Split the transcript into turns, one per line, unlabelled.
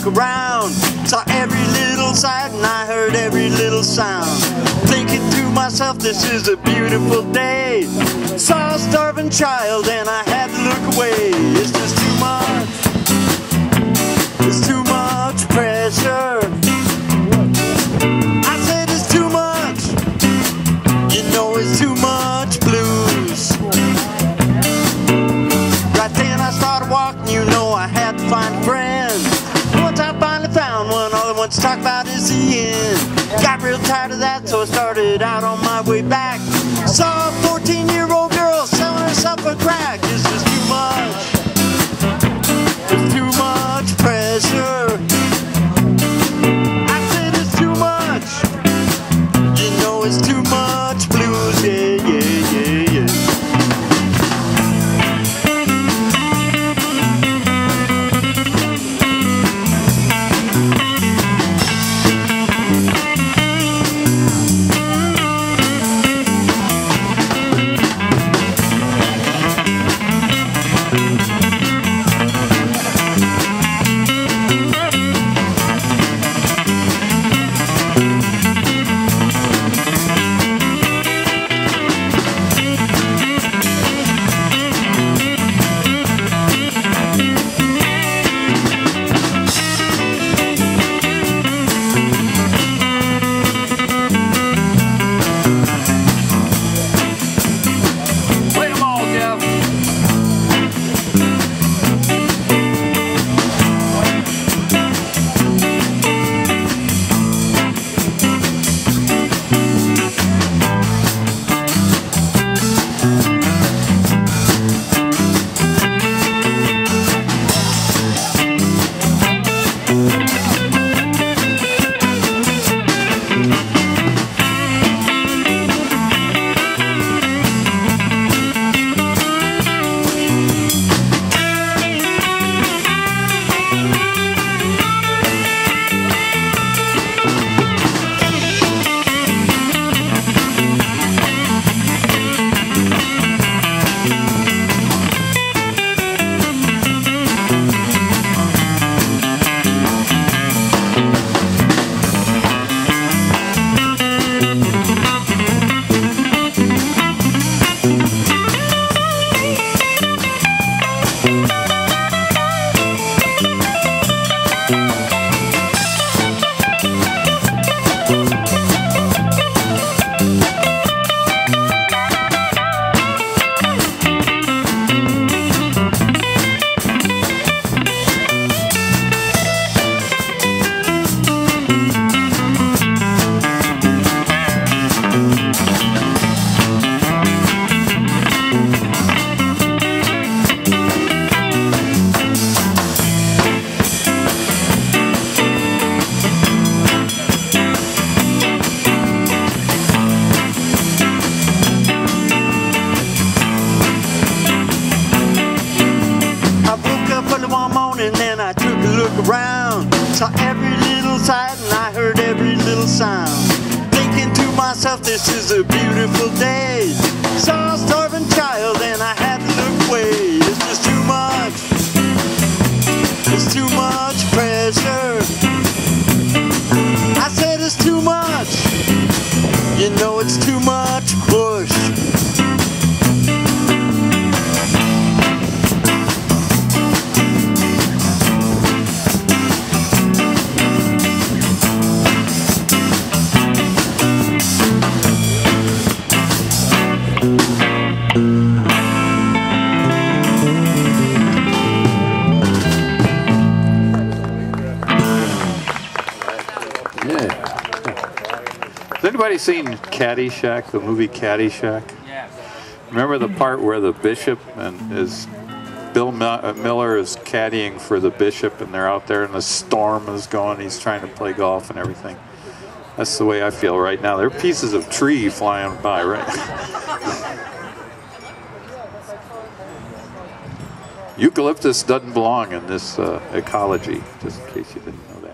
look around. Saw every little sight and I heard every little sound. Thinking to myself, this is a beautiful day. Saw a starving child and I had to look away. It's just too much. It's too much pressure. I said it's too much. You know it's too much blues. Right then I started walking, you know I had to find a friend. Once I finally found one, all I want to talk about is the end. Got real tired of that, so I started out on my way back. Saw a 14-year-old girl selling herself a crack. It's just too much. It's too much pressure. I said it's too much. You know it's too much blues. Yeah, yeah, yeah, yeah. Around, saw every little sight and I heard every little sound. Thinking to myself, this is a beautiful day. Saw a starving child and I had to look away. It's just too much. It's too much pressure. I said it's too much. You know it's too much push.
Has anybody seen Caddyshack, the movie Caddyshack?
Yeah.
Remember the part where the bishop and Bill Miller is caddying for the bishop and they're out there and the storm is going, he's trying to play golf and everything. That's the way I feel right now. There are pieces of tree flying by, right? Eucalyptus doesn't belong in this ecology, just in case you didn't know that.